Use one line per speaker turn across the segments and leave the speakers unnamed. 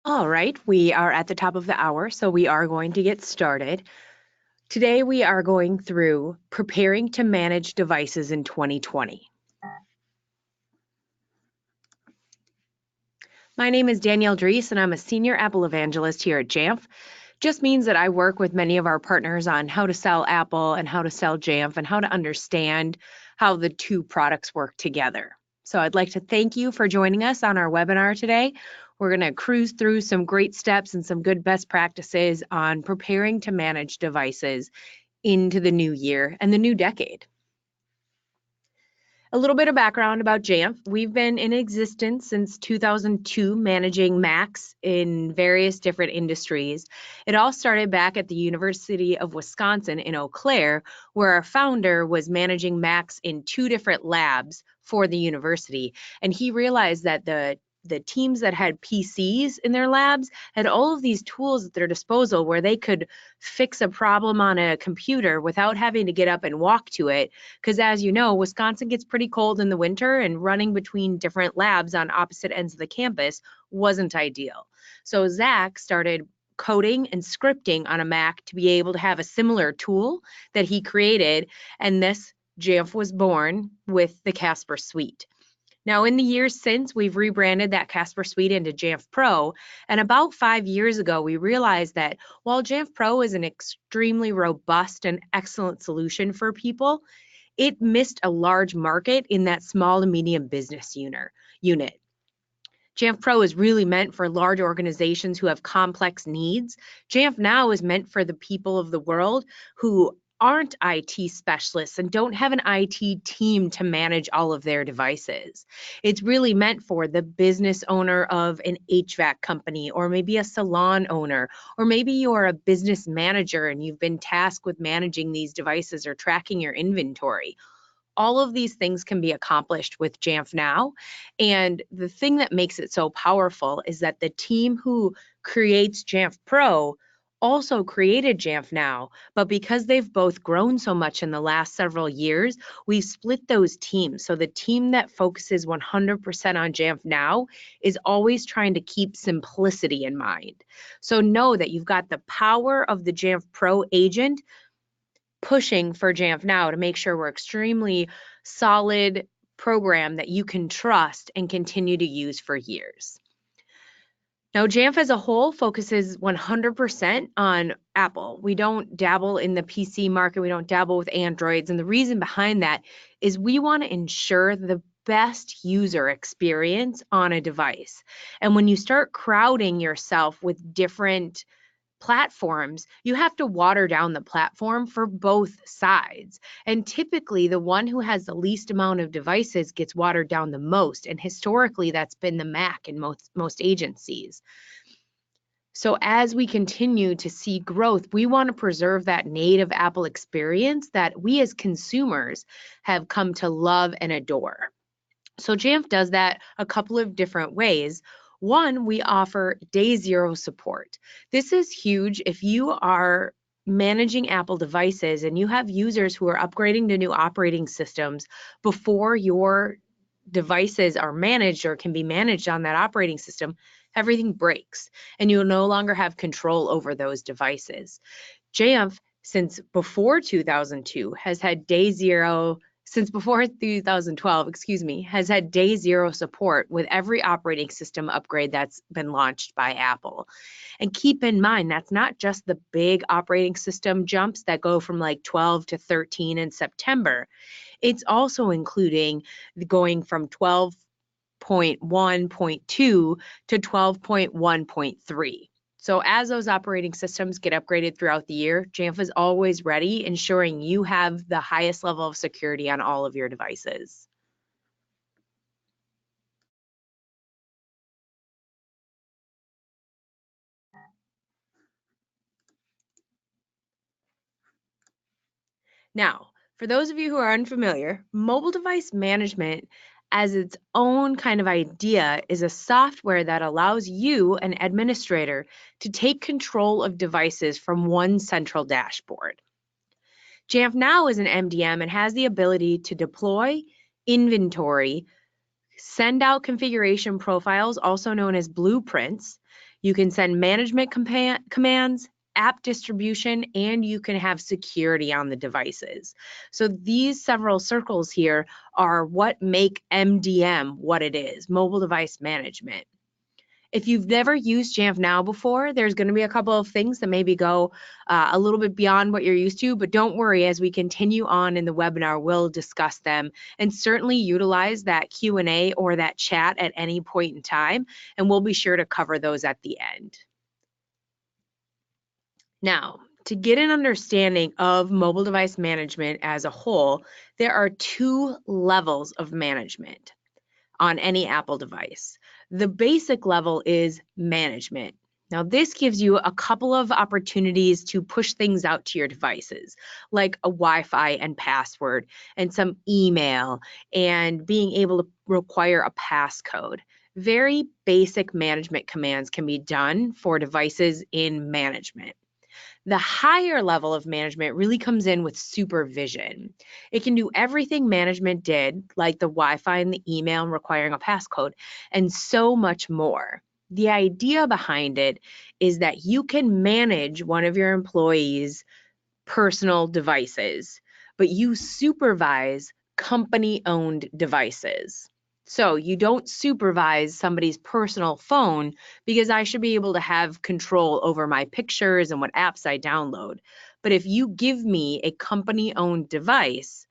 All right, we are at the top of the hour, so we are going to get started. Today we are going through preparing to manage devices in 2020. My name is Danielle Dries, and I'm a senior Apple evangelist here at Jamf. Just means that I work with many of our partners on how to sell Apple and how to sell Jamf and how to understand how the two products work together. So I'd like to thank you for joining us on our webinar today. We're going to cruise through some great steps and some good best practices on preparing to manage devices into the new year and the new decade. A little bit of background about Jamf. We've been in existence since 2002, managing Macs in various different industries. It all started back at the University of Wisconsin in Eau Claire, where our founder was managing Macs in 2 different labs for the university. And he realized that the teams that had PCs in their labs had all of these tools at their disposal where they could fix a problem on a computer without having to get up and walk to it. Because as you know, Wisconsin gets pretty cold in the winter, and running between different labs on opposite ends of the campus wasn't ideal. So Zach started coding and scripting on a Mac to be able to have a similar tool that he created, and this Jamf was born with the Casper Suite. Now, in the years since, we've rebranded that Casper Suite into Jamf Pro, and about 5 years ago, we realized that while Jamf Pro is an extremely robust and excellent solution for people, it missed a large market in that small to medium business unit. Jamf Pro is really meant for large organizations who have complex needs. Jamf Now is meant for the people of the world who aren't IT specialists and don't have an IT team to manage all of their devices. It's really meant for the business owner of an HVAC company, or maybe a salon owner, or maybe you're a business manager and you've been tasked with managing these devices or tracking your inventory. All of these things can be accomplished with Jamf Now. And the thing that makes it so powerful is that the team who creates Jamf Pro also created Jamf Now, but because they've both grown so much in the last several years, we've split those teams. So the team that focuses 100% on Jamf Now is always trying to keep simplicity in mind. So know that you've got the power of the Jamf Pro agent pushing for Jamf Now to make sure we're extremely solid program that you can trust and continue to use for years. Now, Jamf as a whole focuses 100% on Apple. We don't dabble in the PC market. We don't dabble with Androids. And the reason behind that is we want to ensure the best user experience on a device. And when you start crowding yourself with different platforms, you have to water down the platform for both sides. And typically, the one who has the least amount of devices gets watered down the most. And historically, that's been the Mac in most agencies. So as we continue to see growth, we want to preserve that native Apple experience that we as consumers have come to love and adore. So Jamf does that a couple of different ways. One, we offer day zero support. This is huge if you are managing Apple devices and you have users who are upgrading to new operating systems before your devices are managed or can be managed on that operating system. Everything breaks and you'll no longer have control over those devices. Jamf, since before 2002, has had day zero. Since before 2012, has had day zero support with every operating system upgrade that's been launched by Apple. And keep in mind, that's not just the big operating system jumps that go from like 12 to 13 in September. It's also including going from 12.1.2 to 12.1.3. So as those operating systems get upgraded throughout the year, Jamf is always ready, ensuring you have the highest level of security on all of your devices. Now, for those of you who are unfamiliar, mobile device management as its own kind of idea is a software that allows you, an administrator, to take control of devices from one central dashboard. Jamf Now is an MDM and has the ability to deploy, inventory, Send out configuration profiles, also known as blueprints. You can send management commands, app distribution, and you can have security on the devices. So these several circles here are what make MDM what it is, mobile device management. If you've never used Jamf Now before, there's going to be a couple of things that maybe go a little bit beyond what you're used to, but don't worry, as we continue on in the webinar, we'll discuss them and certainly utilize that Q&A or that chat at any point in time, and we'll be sure to cover those at the end. Now, to get an understanding of mobile device management as a whole, there are two levels of management on any Apple device. The basic level is management. Now, this gives you a couple of opportunities to push things out to your devices, like a Wi-Fi and password, and some email, and being able to require a passcode. Very basic management commands can be done for devices in management. The higher level of management really comes in with supervision. It can do everything management did, like the Wi-Fi and the email and requiring a passcode, and so much more. The idea behind it is that you can manage one of your employees' personal devices, but you supervise company-owned devices. So you don't supervise somebody's personal phone because I should be able to have control over my pictures and what apps I download. But if you give me a company-owned device,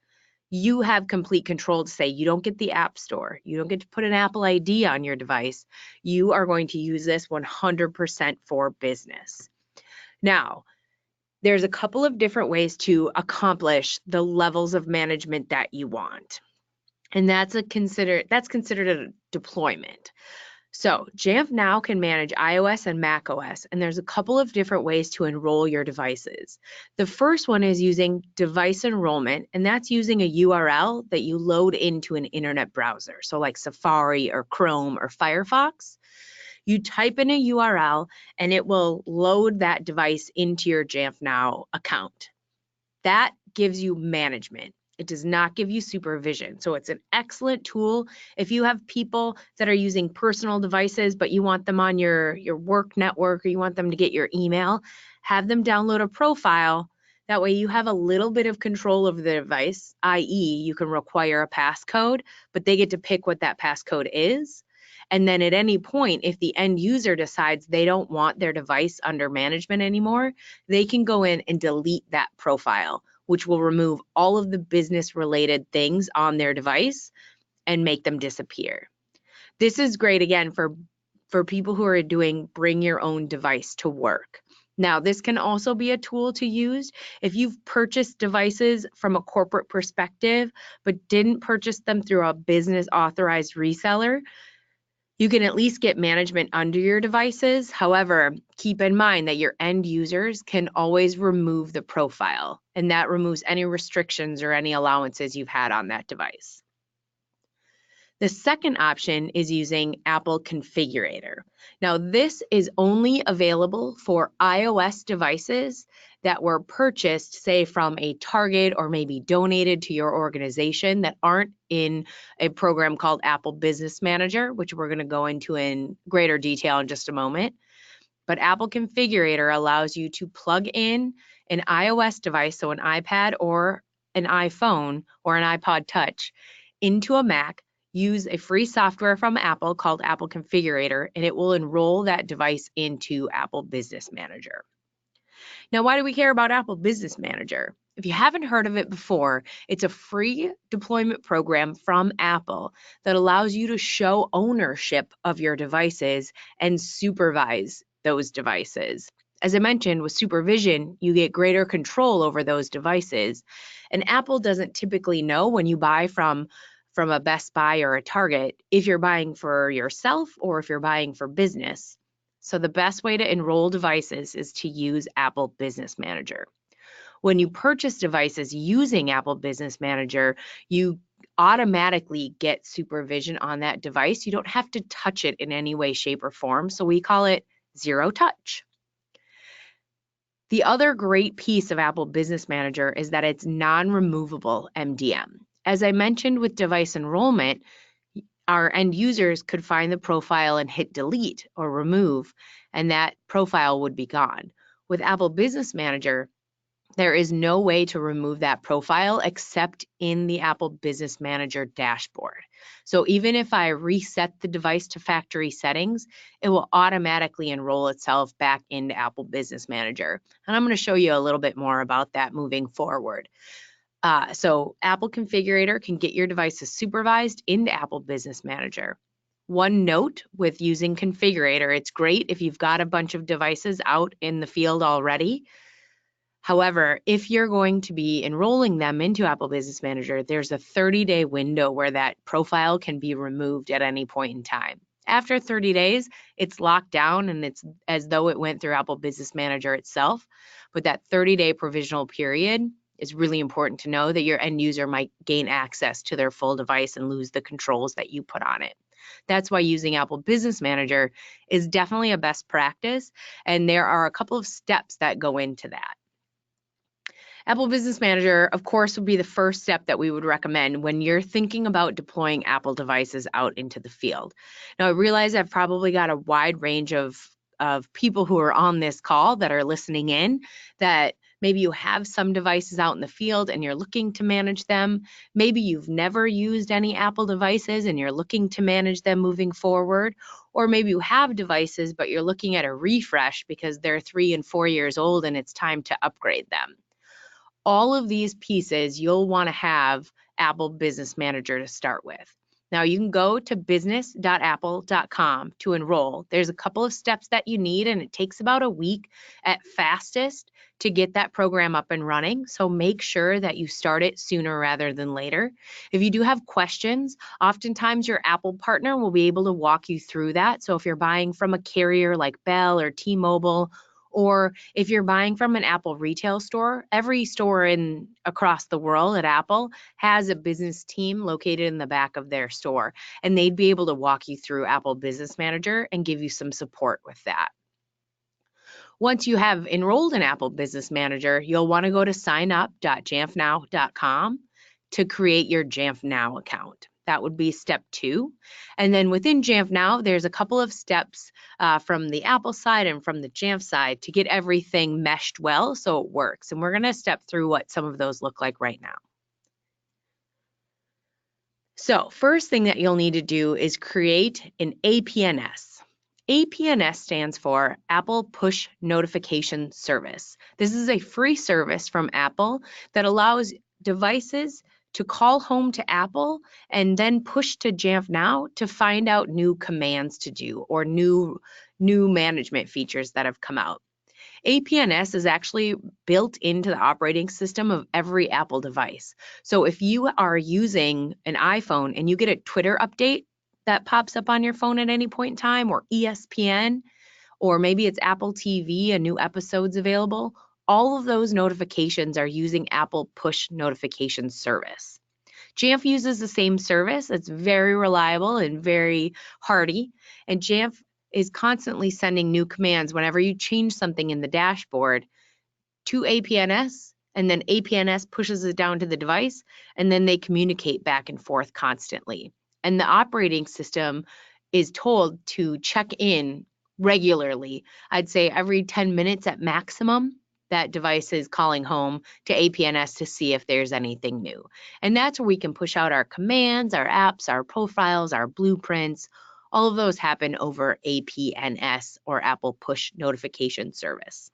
you have complete control to say you don't get the App Store. You don't get to put an Apple ID on your device. You are going to use this 100% for business. Now, there's a couple of different ways to accomplish the levels of management that you want. And that's considered a deployment. So Jamf Now can manage iOS and macOS, and there's a couple of different ways to enroll your devices. The first one is using device enrollment, and that's using a URL that you load into an internet browser. So like Safari or Chrome or Firefox. You type in a URL and it will load that device into your Jamf Now account. That gives you management. It does not give you supervision. So it's an excellent tool if you have people that are using personal devices, but you want them on your work network or you want them to get your email, have them download a profile. That way you have a little bit of control over the device, i.e. you can require a passcode, but they get to pick what that passcode is. And then at any point, if the end user decides they don't want their device under management anymore, they can go in and delete that profile, which will remove all of the business related things on their device and make them disappear. This is great, again, for people who are doing bring your own device to work. Now, this can also be a tool to use if you've purchased devices from a corporate perspective, but didn't purchase them through a business authorized reseller. You can at least get management under your devices. However, keep in mind that your end users can always remove the profile, and that removes any restrictions or any allowances you've had on that device. The second option is using Apple Configurator. Now, this is only available for iOS devices that were purchased, say, from a Target or maybe donated to your organization that aren't in a program called Apple Business Manager, which we're going to go into in greater detail in just a moment. But Apple Configurator allows you to plug in an iOS device, so an iPad or an iPhone or an iPod Touch, into a Mac. Use a free software from Apple called Apple Configurator, and it will enroll that device into Apple Business Manager. Now, why do we care about Apple Business Manager? If you haven't heard of it before, it's a free deployment program from Apple that allows you to show ownership of your devices and supervise those devices. As I mentioned, with supervision, you get greater control over those devices. And Apple doesn't typically know when you buy from a Best Buy or a Target if you're buying for yourself or if you're buying for business. So the best way to enroll devices is to use Apple Business Manager. When you purchase devices using Apple Business Manager, you automatically get supervision on that device. You don't have to touch it in any way, shape, or form. So we call it zero touch. The other great piece of Apple Business Manager is that it's non-removable MDM. As I mentioned with device enrollment, our end users could find the profile and hit delete or remove, and that profile would be gone. With Apple Business Manager, there is no way to remove that profile except in the Apple Business Manager dashboard. So even if I reset the device to factory settings, it will automatically enroll itself back into Apple Business Manager. And I'm going to show you a little bit more about that moving forward. So Apple Configurator can get your devices supervised into Apple Business Manager. One note with using Configurator, it's great if you've got a bunch of devices out in the field already. However, if you're going to be enrolling them into Apple Business Manager, there's a 30-day window where that profile can be removed at any point in time. After 30 days, it's locked down and it's as though it went through Apple Business Manager itself. But that 30-day provisional period is really important to know that your end user might gain access to their full device and lose the controls that you put on it. That's why using Apple Business Manager is definitely a best practice, and there are a couple of steps that go into that. Apple Business Manager, of course, would be the first step that we would recommend when you're thinking about deploying Apple devices out into the field. Now, I realize I've probably got a wide range of people who are on this call that are listening in, that maybe you have some devices out in the field and you're looking to manage them. Maybe you've never used any Apple devices and you're looking to manage them moving forward. Or maybe you have devices, but you're looking at a refresh because they're 3 and 4 years old and it's time to upgrade them. All of these pieces, you'll want to have Apple Business Manager to start with. Now you can go to business.apple.com to enroll. There's a couple of steps that you need, and it takes about a week at fastest to get that program up and running. So make sure that you start it sooner rather than later. If you do have questions, oftentimes your Apple partner will be able to walk you through that. So if you're buying from a carrier like Bell or T-Mobile, or if you're buying from an Apple retail store, every store across the world at Apple has a business team located in the back of their store, and they'd be able to walk you through Apple Business Manager and give you some support with that. Once you have enrolled in Apple Business Manager, you'll want to go to signup.jamfnow.com to create your Jamf Now account. That would be step 2. And then within Jamf Now, there's a couple of steps from the Apple side and from the Jamf side to get everything meshed well so it works. And we're going to step through what some of those look like right now. So first thing that you'll need to do is create an APNS. APNS stands for Apple Push Notification Service. This is a free service from Apple that allows devices to call home to Apple and then push to Jamf Now to find out new commands to do or new management features that have come out. APNS is actually built into the operating system of every Apple device. So if you are using an iPhone and you get a Twitter update that pops up on your phone at any point in time, or ESPN, or maybe it's Apple TV, a new episode's available, all of those notifications are using Apple Push Notification Service. Jamf uses the same service. It's very reliable and very hardy, and Jamf is constantly sending new commands whenever you change something in the dashboard to APNS, and then APNS pushes it down to the device, and then they communicate back and forth constantly. And the operating system is told to check in regularly. I'd say every 10 minutes at maximum, that device is calling home to APNS to see if there's anything new. And that's where we can push out our commands, our apps, our profiles, our blueprints. All of those happen over APNS, or Apple Push Notification Service.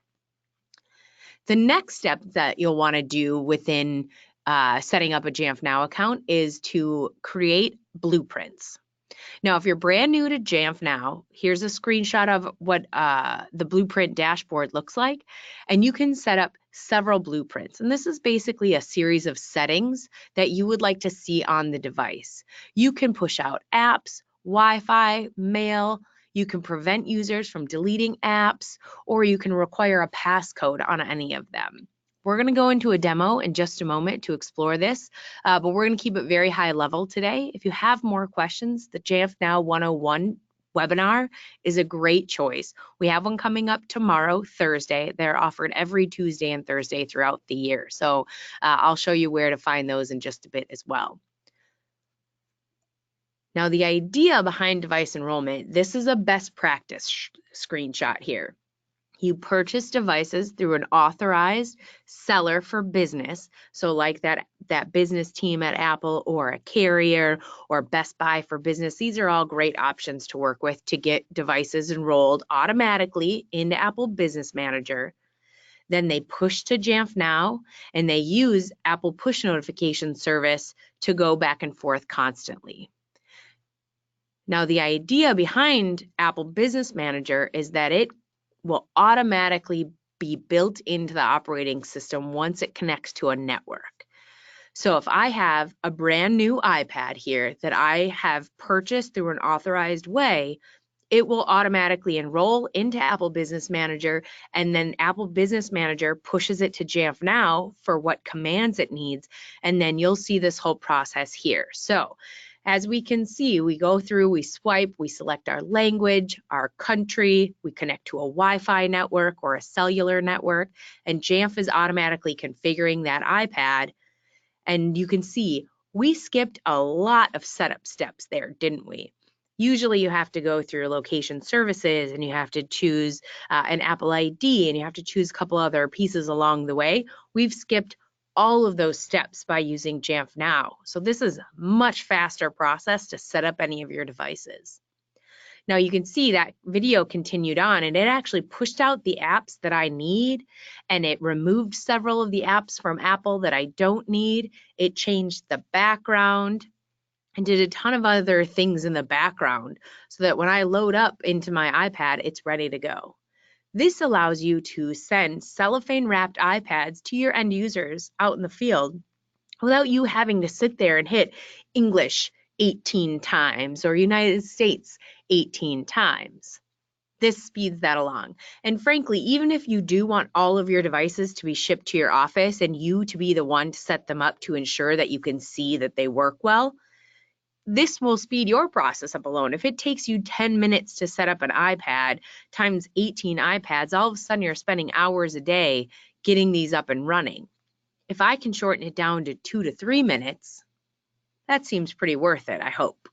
The next step that you'll want to do within setting up a Jamf Now account is to create blueprints. Now, if you're brand new to Jamf Now, here's a screenshot of what the blueprint dashboard looks like, and you can set up several blueprints. And this is basically a series of settings that you would like to see on the device. You can push out apps, Wi-Fi, mail. You can prevent users from deleting apps, or you can require a passcode on any of them. We're going to go into a demo in just a moment to explore this, but we're going to keep it very high level today. If you have more questions, the Jamf Now 101 webinar is a great choice. We have one coming up tomorrow, Thursday. They're offered every Tuesday and Thursday throughout the year. So I'll show you where to find those in just a bit as well. Now, the idea behind device enrollment, this is a best practice screenshot here. You purchase devices through an authorized seller for business. So like that business team at Apple or a carrier or Best Buy for business. These are all great options to work with to get devices enrolled automatically into Apple Business Manager. Then they push to Jamf Now and they use Apple push notification service to go back and forth constantly. Now, the idea behind Apple Business Manager is that it will automatically be built into the operating system once it connects to a network. So if I have a brand new iPad here that I have purchased through an authorized way, it will automatically enroll into Apple Business Manager, and then Apple Business Manager pushes it to Jamf Now for what commands it needs, and then you'll see this whole process here. So as we can see, we go through, we swipe, we select our language, our country, we connect to a Wi-Fi network or a cellular network, and Jamf is automatically configuring that iPad. And you can see we skipped a lot of setup steps there, didn't we? Usually you have to go through location services and you have to choose an Apple ID and you have to choose a couple other pieces along the way. We've skipped all of those steps by using Jamf Now. So this is a much faster process to set up any of your devices. Now you can see that video continued on and it actually pushed out the apps that I need and it removed several of the apps from Apple that I don't need. It changed the background and did a ton of other things in the background so that when I load up into my iPad, it's ready to go. This allows you to send cellophane wrapped iPads to your end users out in the field without you having to sit there and hit English 18 times or United States 18 times. This speeds that along. And frankly, even if you do want all of your devices to be shipped to your office and you to be the one to set them up to ensure that you can see that they work well, this will speed your process up alone. If it takes you 10 minutes to set up an iPad times 18 iPads, all of a sudden you're spending hours a day getting these up and running. If I can shorten it down to 2 to 3 minutes, that seems pretty worth it, I hope.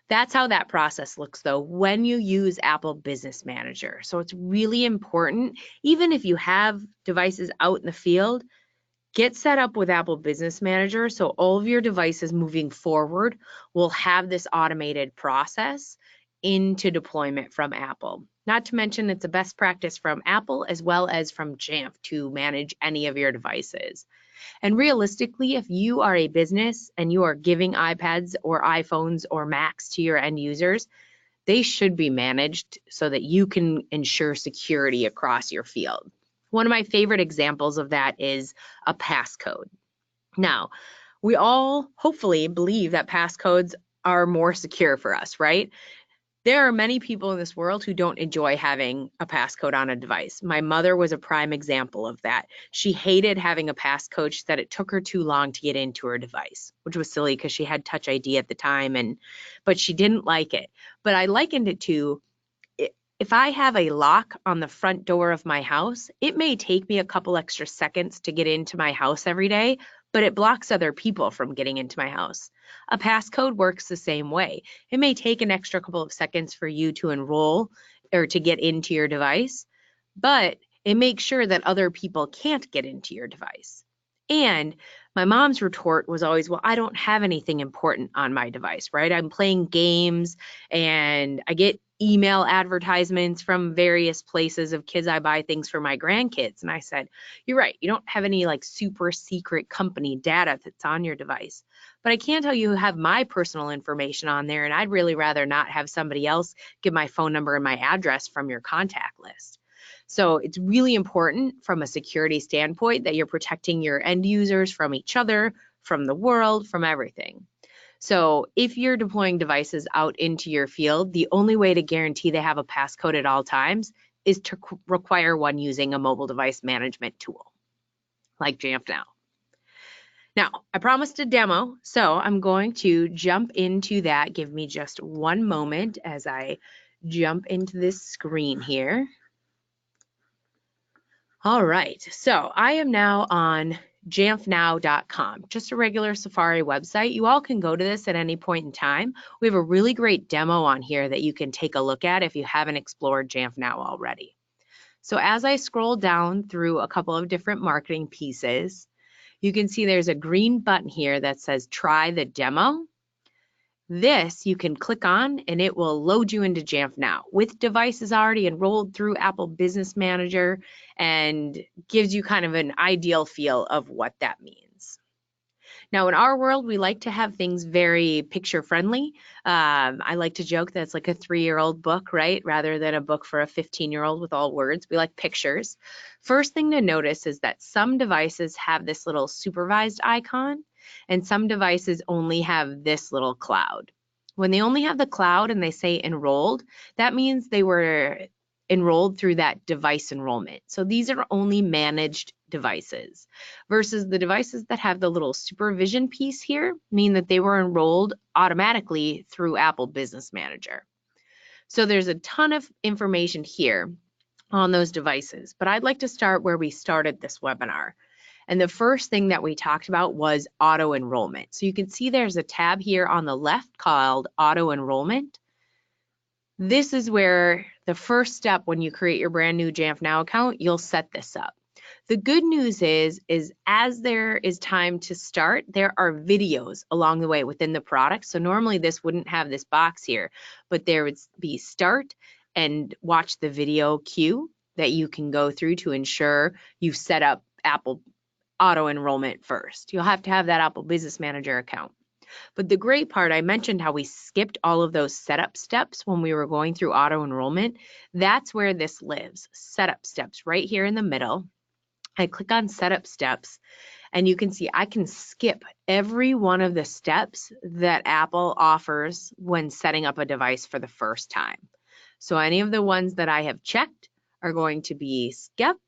That's how that process looks though when you use Apple Business Manager. So it's really important, even if you have devices out in the field, get set up with Apple Business Manager so all of your devices moving forward will have this automated process into deployment from Apple. Not to mention it's a best practice from Apple as well as from Jamf to manage any of your devices. And realistically, if you are a business and you are giving iPads or iPhones or Macs to your end users, they should be managed so that you can ensure security across your field. One of my favorite examples of that is a passcode. Now, we all hopefully believe that passcodes are more secure for us, right? There are many people in this world who don't enjoy having a passcode on a device. My mother was a prime example of that. She hated having a passcode. She said it took her too long to get into her device, which was silly because she had Touch ID at the time, but she didn't like it. But I likened it to, if I have a lock on the front door of my house, it may take me a couple extra seconds to get into my house every day, but it blocks other people from getting into my house. A passcode works the same way. It may take an extra couple of seconds for you to enroll or to get into your device, but it makes sure that other people can't get into your device. And my mom's retort was always, well, I don't have anything important on my device, right? I'm playing games and I get email advertisements from various places of kids. I buy things for my grandkids. And I said, you're right. You don't have any like super secret company data that's on your device, but I can tell you have my personal information on there. And I'd really rather not have somebody else get my phone number and my address from your contact list. So it's really important from a security standpoint that you're protecting your end users from each other, from the world, from everything. So if you're deploying devices out into your field, the only way to guarantee they have a passcode at all times is to require one using a mobile device management tool like Jamf Now. Now, I promised a demo, so I'm going to jump into that. Give me just one moment as I jump into this screen here. All right, so I am now on jamfnow.com, just a regular Safari website. You all can go to this at any point in time. We have a really great demo on here that you can take a look at if you haven't explored Jamf Now already. So as I scroll down through a couple of different marketing pieces, you can see there's a green button here that says try the demo. This you can click on and it will load you into Jamf Now with devices already enrolled through Apple Business Manager and gives you kind of an ideal feel of what that means. Now, in our world, we like to have things very picture friendly. I like to joke that it's like a 3-year-old book, right? Rather than a book for a 15-year-old with all words. We like pictures. First thing to notice is that some devices have this little supervised icon and some devices only have this little cloud. When they only have the cloud and they say enrolled, that means they were enrolled through that device enrollment. So these are only managed devices versus the devices that have the little supervision piece here mean that they were enrolled automatically through Apple Business Manager. So there's a ton of information here on those devices, but I'd like to start where we started this webinar. And the first thing that we talked about was auto enrollment. So you can see there's a tab here on the left called auto enrollment. This is where the first step when you create your brand new Jamf Now account, you'll set this up. The good news is as there is time to start, there are videos along the way within the product. So normally this wouldn't have this box here, but there would be start and watch the video queue that you can go through to ensure you've set up Apple auto enrollment first. You'll have to have that Apple Business Manager account. But the great part, I mentioned how we skipped all of those setup steps when we were going through auto enrollment. That's where this lives, setup steps right here in the middle. I click on setup steps and you can see I can skip every one of the steps that Apple offers when setting up a device for the first time. So any of the ones that I have checked are going to be skipped,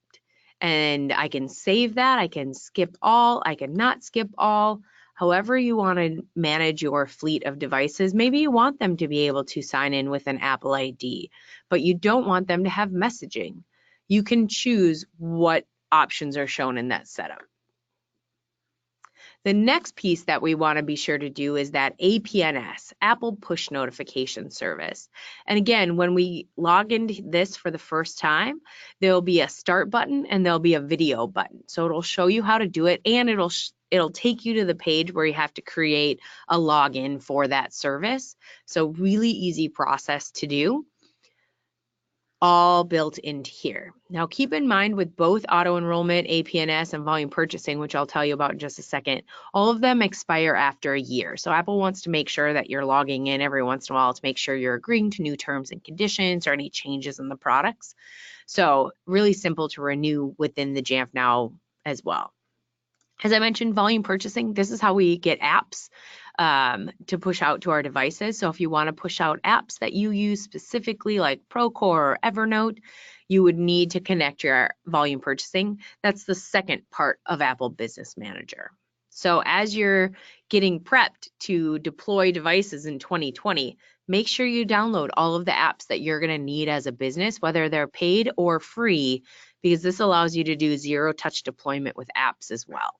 and I can save that. I can skip all, I can not skip all. However you want to manage your fleet of devices, maybe you want them to be able to sign in with an Apple ID, but you don't want them to have messaging. You can choose what options are shown in that setup. The next piece that we want to be sure to do is that APNS, Apple Push Notification Service. And again, when we log into this for the first time, there'll be a start button and there'll be a video button. So it'll show you how to do it, and it'll take you to the page where you have to create a login for that service. So really easy process to do, all built into here. Now keep in mind with both auto enrollment, APNS, and volume purchasing, which I'll tell you about in just a second, all of them expire after a year. So Apple wants to make sure that you're logging in every once in a while to make sure you're agreeing to new terms and conditions or any changes in the products. So really simple to renew within the Jamf Now as well. As I mentioned, volume purchasing, this is how we get apps to push out to our devices. So if you want to push out apps that you use specifically like Procore or Evernote, you would need to connect your volume purchasing. That's the second part of Apple Business Manager. So as you're getting prepped to deploy devices in 2020, make sure you download all of the apps that you're going to need as a business, whether they're paid or free, because this allows you to do zero-touch deployment with apps as well.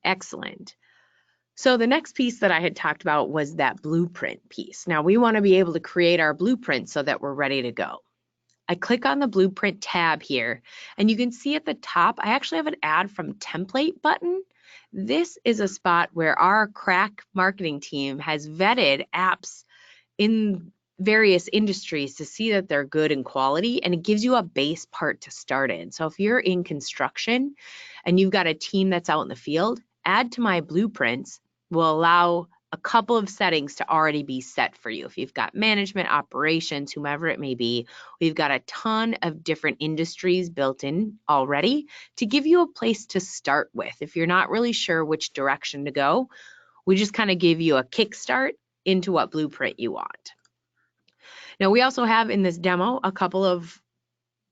Excellent. So the next piece that I had talked about was that blueprint piece. Now we want to be able to create our blueprint so that we're ready to go. I click on the blueprint tab here, and you can see at the top, I actually have an add from template button. This is a spot where our crack marketing team has vetted apps in various industries to see that they're good in quality, and it gives you a base part to start in. So if you're in construction and you've got a team that's out in the field, add to my blueprints will allow a couple of settings to already be set for you. If you've got management, operations, whomever it may be, we've got a ton of different industries built in already to give you a place to start with. If you're not really sure which direction to go, we just kind of give you a kickstart into what blueprint you want. Now we also have in this demo a couple of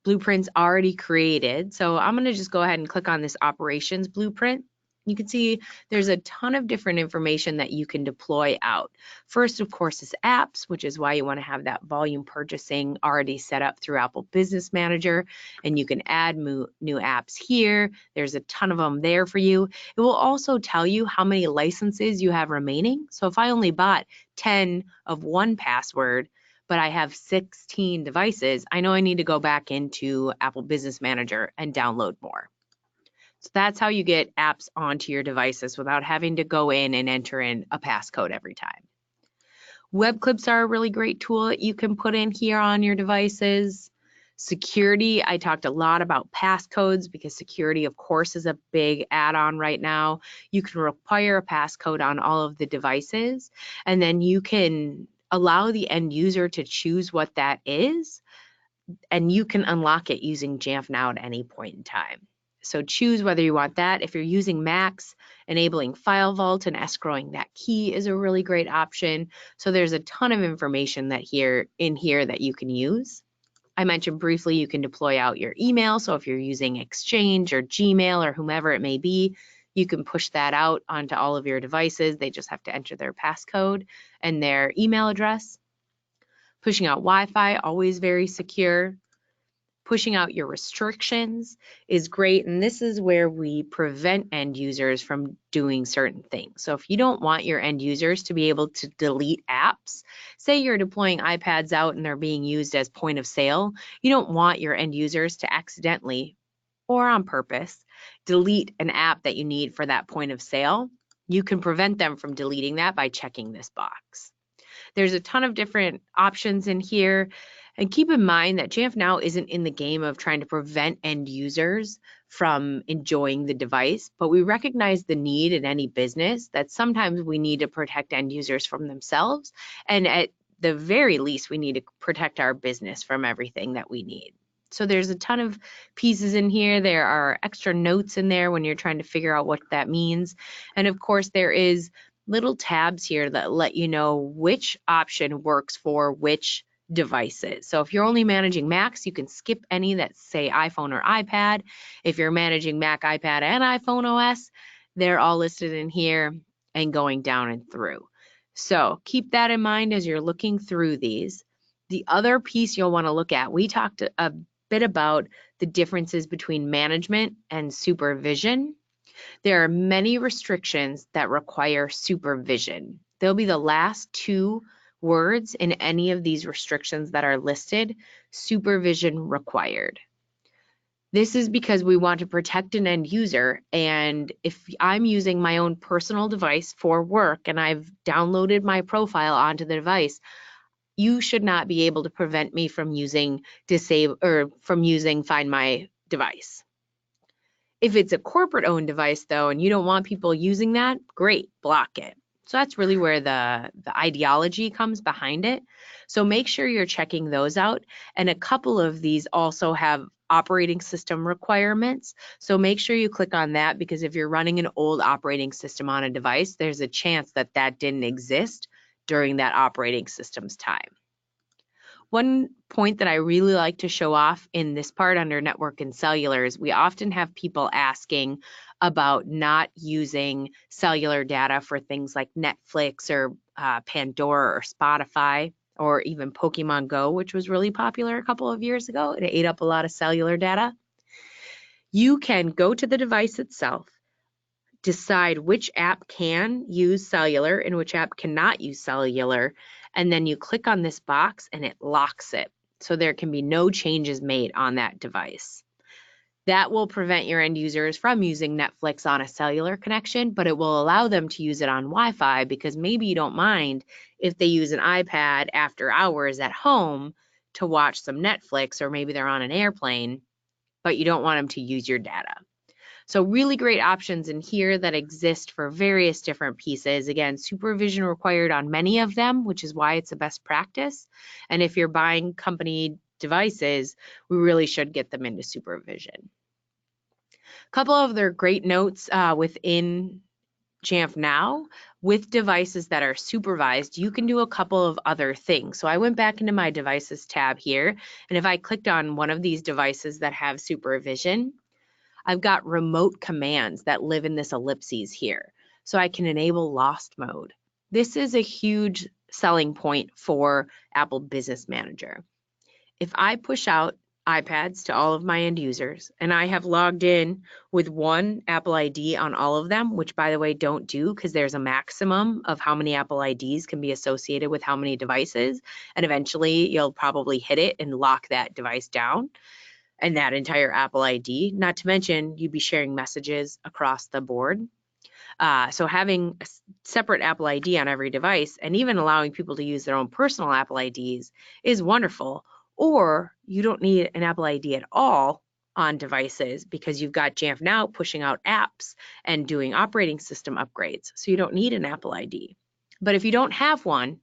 blueprints already created. So I'm going to just go ahead and click on this operations blueprint. You can see there's a ton of different information that you can deploy out. First, of course, is apps, which is why you want to have that volume purchasing already set up through Apple Business Manager, and you can add new apps here. There's a ton of them there for you. It will also tell you how many licenses you have remaining. So if I only bought 10 of one password, but I have 16 devices, I know I need to go back into Apple Business Manager and download more. So that's how you get apps onto your devices without having to go in and enter in a passcode every time. Web clips are a really great tool that you can put in here on your devices. Security, I talked a lot about passcodes because security, of course, is a big add-on right now. You can require a passcode on all of the devices, and then you can allow the end user to choose what that is, and you can unlock it using Jamf Now at any point in time. So choose whether you want that. If you're using Macs, enabling File Vault and escrowing that key is a really great option. So there's a ton of information that in here that you can use. I mentioned briefly you can deploy out your email. So if you're using Exchange or Gmail or whomever it may be, you can push that out onto all of your devices. They just have to enter their passcode and their email address. Pushing out Wi-Fi, always very secure. Pushing out your restrictions is great, and this is where we prevent end users from doing certain things. So if you don't want your end users to be able to delete apps, say you're deploying iPads out and they're being used as point of sale, you don't want your end users to accidentally or on purpose delete an app that you need for that point of sale. You can prevent them from deleting that by checking this box. There's a ton of different options in here. And keep in mind that Jamf Now isn't in the game of trying to prevent end users from enjoying the device, but we recognize the need in any business that sometimes we need to protect end users from themselves. And at the very least, we need to protect our business from everything that we need. So there's a ton of pieces in here. There are extra notes in there when you're trying to figure out what that means. And of course, there is little tabs here that let you know which option works for which devices. So if you're only managing Macs, you can skip any that say iPhone or iPad. If you're managing Mac, iPad, and iPhone OS, they're all listed in here and going down and through. So keep that in mind as you're looking through these. The other piece you'll want to look at, we talked a bit about the differences between management and supervision. There are many restrictions that require supervision. They'll be the last two words in any of these restrictions that are listed, supervision required. This is because we want to protect an end user, and if I'm using my own personal device for work and I've downloaded my profile onto the device, you should not be able to prevent me from using Find My Device. If it's a corporate owned device though, and you don't want people using that, great, block it. So that's really where the ideology comes behind it. So make sure you're checking those out. And a couple of these also have operating system requirements. So make sure you click on that, because if you're running an old operating system on a device, there's a chance that that didn't exist during that operating system's time. One point that I really like to show off in this part under network and cellular is we often have people asking about not using cellular data for things like Netflix or Pandora or Spotify or even Pokemon Go, which was really popular a couple of years ago. It ate up a lot of cellular data. You can go to the device itself, decide which app can use cellular and which app cannot use cellular, and then you click on this box and it locks it. So there can be no changes made on that device. That will prevent your end users from using Netflix on a cellular connection, but it will allow them to use it on Wi-Fi, because maybe you don't mind if they use an iPad after hours at home to watch some Netflix, or maybe they're on an airplane, but you don't want them to use your data. So really great options in here that exist for various different pieces. Again, supervision required on many of them, which is why it's a best practice. And if you're buying company devices, we really should get them into supervision. A couple of other great notes within Jamf Now. With devices that are supervised, you can do a couple of other things. So I went back into my devices tab here, and if I clicked on one of these devices that have supervision, I've got remote commands that live in this ellipses here. So I can enable lost mode. This is a huge selling point for Apple Business Manager. If I push out iPads to all of my end users and I have logged in with one Apple ID on all of them, which by the way, don't do because there's a maximum of how many Apple IDs can be associated with how many devices. And eventually you'll probably hit it and lock that device down and that entire Apple ID. Not to mention you'd be sharing messages across the board. So having a separate Apple ID on every device and even allowing people to use their own personal Apple IDs is wonderful. Or you don't need an Apple ID at all on devices because you've got Jamf Now pushing out apps and doing operating system upgrades. So you don't need an Apple ID. But if you don't have one,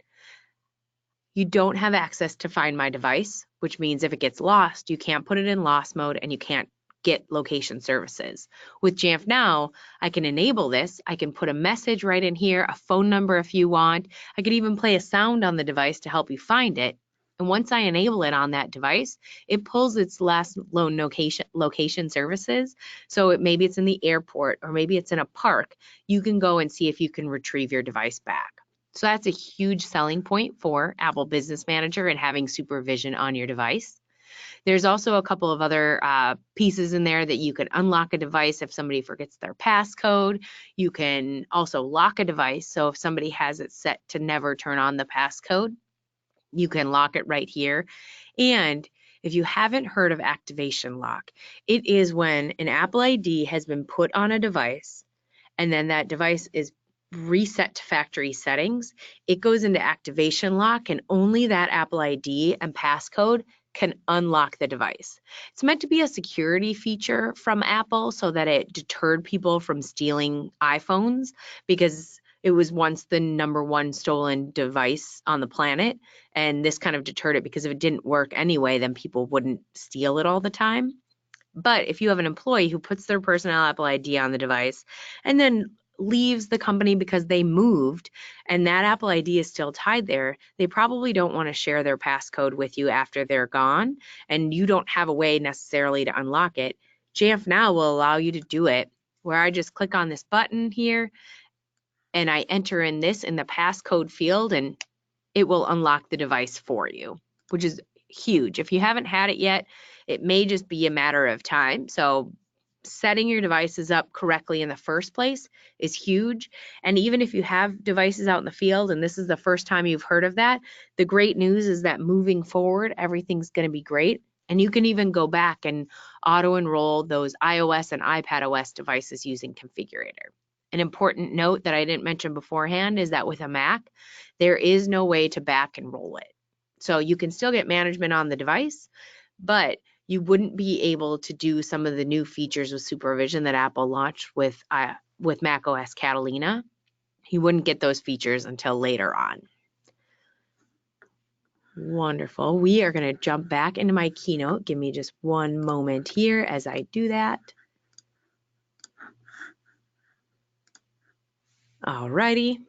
you don't have access to Find My Device, which means if it gets lost, you can't put it in lost mode and you can't get location services. With Jamf Now, I can enable this. I can put a message right in here, a phone number if you want. I could even play a sound on the device to help you find it. And once I enable it on that device, it pulls its last known location services. So maybe it's in the airport or maybe it's in a park. You can go and see if you can retrieve your device back. So that's a huge selling point for Apple Business Manager and having supervision on your device. There's also a couple of other pieces in there that you can unlock a device if somebody forgets their passcode. You can also lock a device. So if somebody has it set to never turn on the passcode, you can lock it right here. And if you haven't heard of activation lock, it is when an Apple ID has been put on a device and then that device is reset to factory settings. It goes into activation lock and only that Apple ID and passcode can unlock the device. It's meant to be a security feature from Apple so that it deterred people from stealing iPhones because it was once the #1 stolen device on the planet. And this kind of deterred it because if it didn't work anyway, then people wouldn't steal it all the time. But if you have an employee who puts their personal Apple ID on the device and then leaves the company because they moved and that Apple ID is still tied there, they probably don't want to share their passcode with you after they're gone and you don't have a way necessarily to unlock it. Jamf Now will allow you to do it where I just click on this button here and I enter in this in the passcode field and it will unlock the device for you, which is huge. If you haven't had it yet, it may just be a matter of time. So setting your devices up correctly in the first place is huge. And even if you have devices out in the field and this is the first time you've heard of that, the great news is that moving forward, everything's going to be great. And you can even go back and auto enroll those iOS and iPadOS devices using Configurator. An important note that I didn't mention beforehand is that with a Mac, there is no way to back enroll it. So you can still get management on the device, but you wouldn't be able to do some of the new features with supervision that Apple launched with macOS Catalina. You wouldn't get those features until later on. Wonderful. We are going to jump back into my keynote. Give me just one moment here as I do that. Alrighty.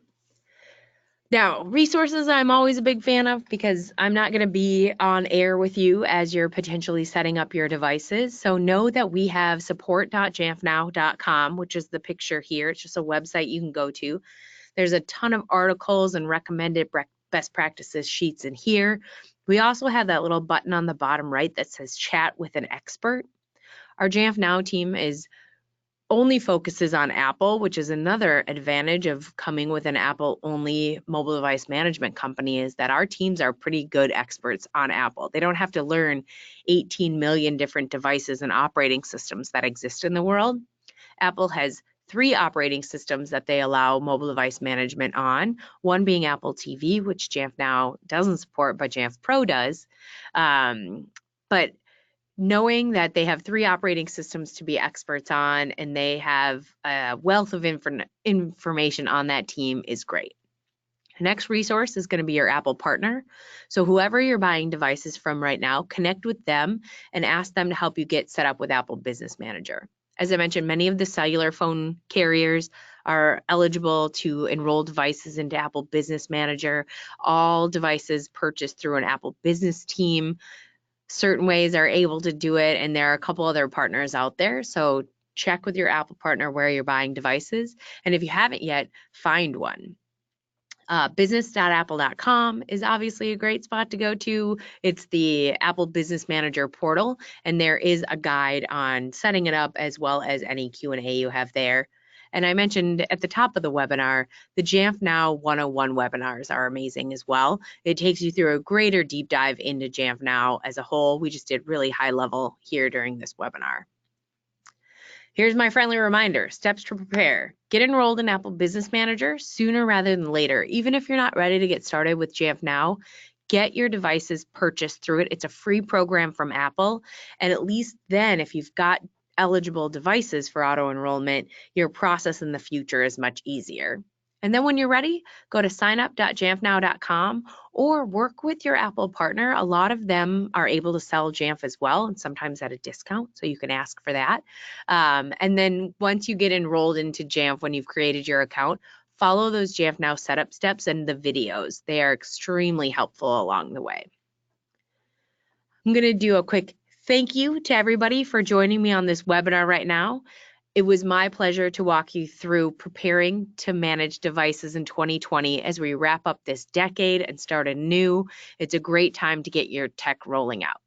Now, resources I'm always a big fan of because I'm not going to be on air with you as you're potentially setting up your devices. So know that we have support.jamfnow.com, which is the picture here. It's just a website you can go to. There's a ton of articles and recommended best practices sheets in here. We also have that little button on the bottom right that says chat with an expert. Our Jamf Now team only focuses on Apple, which is another advantage of coming with an Apple-only mobile device management company is that our teams are pretty good experts on Apple. They don't have to learn 18 million different devices and operating systems that exist in the world. Apple has 3 operating systems that they allow mobile device management on, one being Apple TV, which Jamf Now doesn't support, but Jamf Pro does. But knowing that they have 3 operating systems to be experts on and they have a wealth of information on that team is great. The next resource is going to be your Apple partner. So whoever you're buying devices from right now, connect with them and ask them to help you get set up with Apple Business Manager. As I mentioned, many of the cellular phone carriers are eligible to enroll devices into Apple Business Manager. All devices purchased through an Apple Business team certain ways are able to do it, and there are a couple other partners out there. So check with your Apple partner where you're buying devices. And if you haven't yet, find one. Business.apple.com is obviously a great spot to go to. It's the Apple Business Manager portal, and there is a guide on setting it up as well as any Q&A you have there. And I mentioned at the top of the webinar, the Jamf Now 101 webinars are amazing as well. It takes you through a greater deep dive into Jamf Now as a whole. We just did really high level here during this webinar. Here's my friendly reminder, steps to prepare. Get enrolled in Apple Business Manager sooner rather than later. Even if you're not ready to get started with Jamf Now, get your devices purchased through it. It's a free program from Apple. And at least then, if you've got eligible devices for auto enrollment, your process in the future is much easier. And then when you're ready, go to signup.jamfnow.com or work with your Apple partner. A lot of them are able to sell Jamf as well, and sometimes at a discount, so you can ask for that. And then once you get enrolled into Jamf, when you've created your account, follow those Jamf Now setup steps and the videos. They are extremely helpful along the way. I'm going to do a quick thank you to everybody for joining me on this webinar right now. It was my pleasure to walk you through preparing to manage devices in 2020 as we wrap up this decade and start anew. It's a great time to get your tech rolling out.